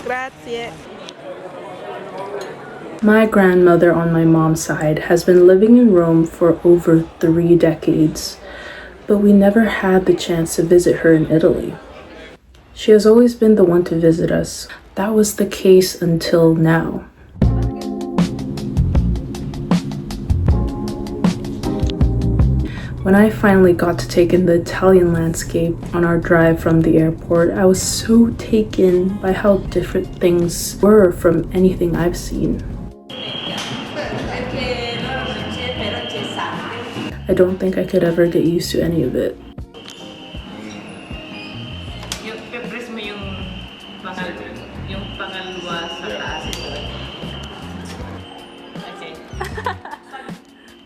Grazie. My grandmother on my mom's side has been living in Rome for over 3 decades, but we never had the chance to visit her in Italy. She has always been the one to visit us. That was the case until now. When I finally got to take in the Italian landscape on our drive from the airport, I was so taken by how different things were from anything I've seen. I don't think I could ever get used to any of it.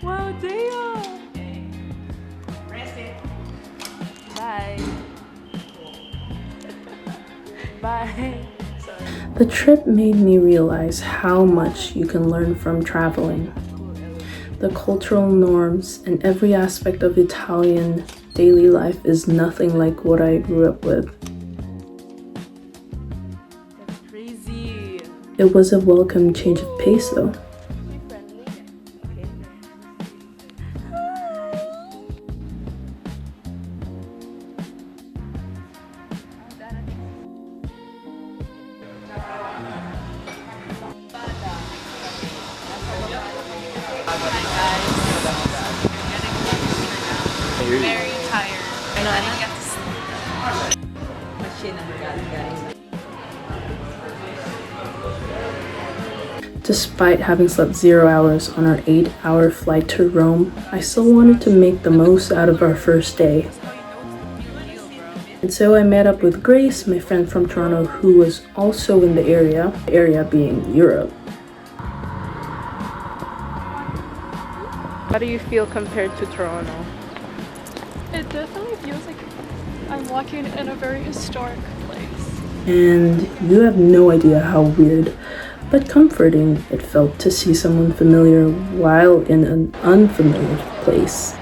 Wow, Deo! Bye. Bye. The trip made me realize how much you can learn from traveling. The cultural norms and every aspect of Italian daily life is nothing like what I grew up with. That's crazy. It was a welcome change of pace though. Very tired. I didn't get to sleep. Despite having slept 0 hours on our 8-hour flight to Rome, I still wanted to make the most out of our first day. And so I met up with Grace, my friend from Toronto, who was also in the area being Europe. How do you feel compared to Toronto? It definitely feels like I'm walking in a very historic place. And you have no idea how weird, but comforting it felt to see someone familiar while in an unfamiliar place.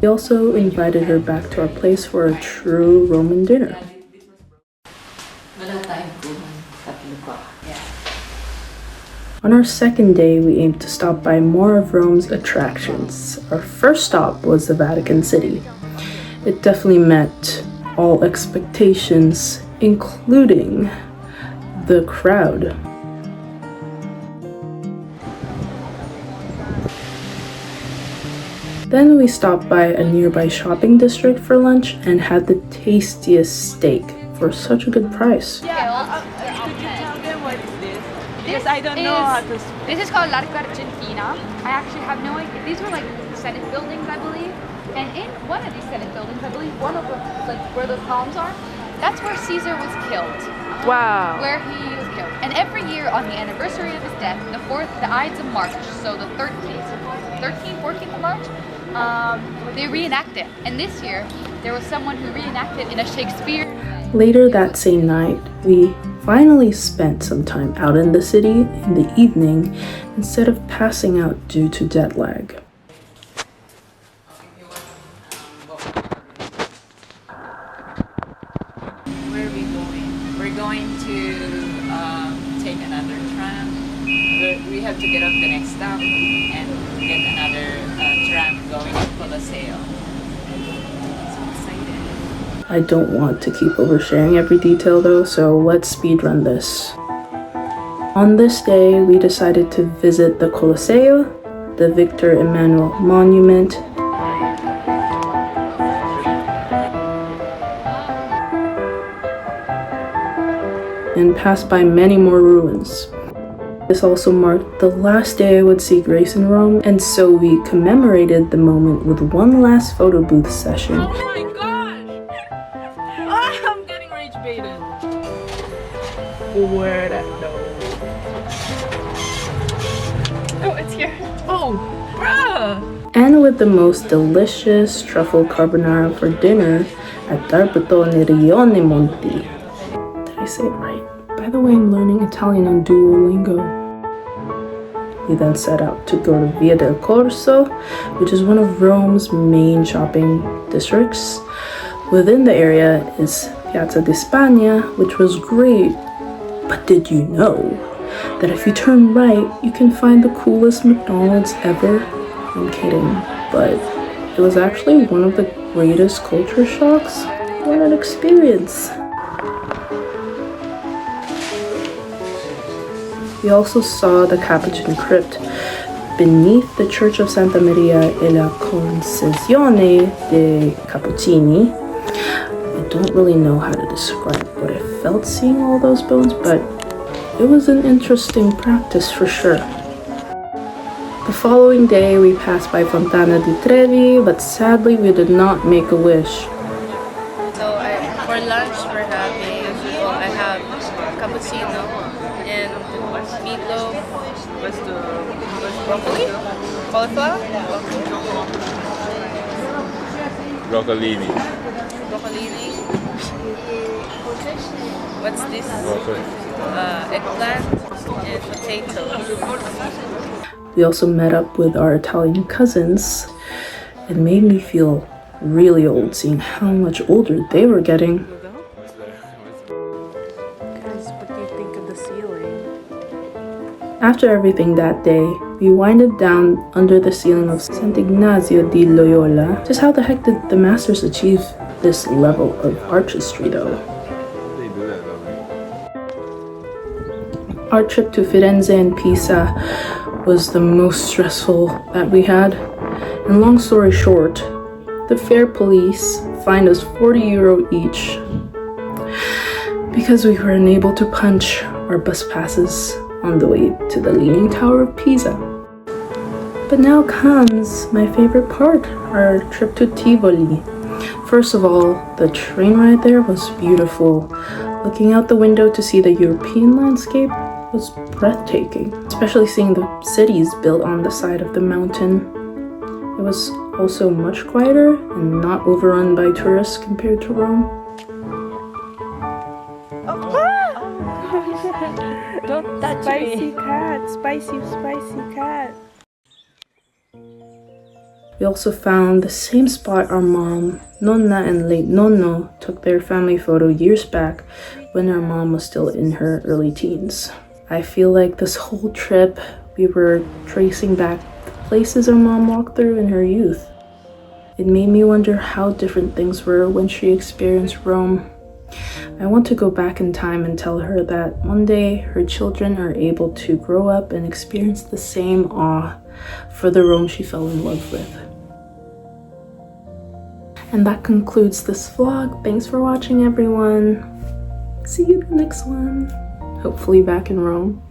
We also invited her back to our place for a true Roman dinner. On our second day, we aimed to stop by more of Rome's attractions. Our first stop was the Vatican City. It definitely met all expectations, including the crowd. Then we stopped by a nearby shopping district for lunch and had the tastiest steak for such a good price. Could you tell them what is this? Because I don't know how to speak. This is called Largo Argentina. I actually have no idea. These were like Senate buildings, I believe. And in one of these Senate buildings, I believe one of them, like where those columns are, that's where Caesar was killed. Wow. Where he was killed. And every year on the anniversary of his death, the Ides of March, so the 14th of March, they reenact it. And this year, there was someone who reenacted in a Shakespeare. Later that same night, we finally spent some time out in the city in the evening instead of passing out due to jet lag. Where are we going? We're going to take another tram. We have to get off the next stop and get another tram going to Colosseo. So excited. I don't want to keep oversharing every detail though, so let's speedrun this. On this day, we decided to visit the Colosseo, the Victor Emmanuel Monument, and pass by many more ruins. This also marked the last day I would see Grace in Rome, and so we commemorated the moment with one last photo booth session. Oh my gosh! Oh, I'm getting rage baited. Where that Oh, it's here. Oh, bruh! And with the most delicious truffle carbonara for dinner at Darbatone Rione Monti. I say it right. By the way, I'm learning Italian on Duolingo. We then set out to go to Via del Corso, which is one of Rome's main shopping districts. Within the area is Piazza di Spagna, which was great. But did you know that if you turn right, you can find the coolest McDonald's ever? I'm kidding, but it was actually one of the greatest culture shocks. What an experience! We also saw the Capuchin crypt beneath the Church of Santa Maria e la Concesione dei Cappuccini. I don't really know how to describe what I felt seeing all those bones, but it was an interesting practice for sure. The following day, we passed by Fontana di Trevi, but sadly we did not make a wish. So for lunch we're having, I have cappuccino and meatloaf, broccoli, cauliflower, Broccolini. What's this? Eggplant and potatoes. We also met up with our Italian cousins. It made me feel really old seeing how much older they were getting. Guys, what do you think of the ceiling? After everything that day, we winded down under the ceiling of Sant'Ignazio di Loyola. Just how the heck did the masters achieve this level of artistry though? They do that though. Our trip to Firenze and Pisa was the most stressful that we had. And long story short, the fare police fined us €40 each because we were unable to punch our bus passes on the way to the Leaning Tower of Pisa. But now comes my favorite part, our trip to Tivoli. First of all, the train ride there was beautiful. Looking out the window to see the European landscape was breathtaking, especially seeing the cities built on the side of the mountain. It was also much quieter and not overrun by tourists compared to Rome. Don't touch spicy cat, spicy cat. We also found the same spot our mom, Nonna, and late Nonno took their family photo years back when our mom was still in her early teens. I feel like this whole trip we were tracing back the places our mom walked through in her youth. It made me wonder how different things were when she experienced Rome. I want to go back in time and tell her that one day her children are able to grow up and experience the same awe for the Rome she fell in love with. And that concludes this vlog. Thanks for watching, everyone. See you in the next one. Hopefully back in Rome.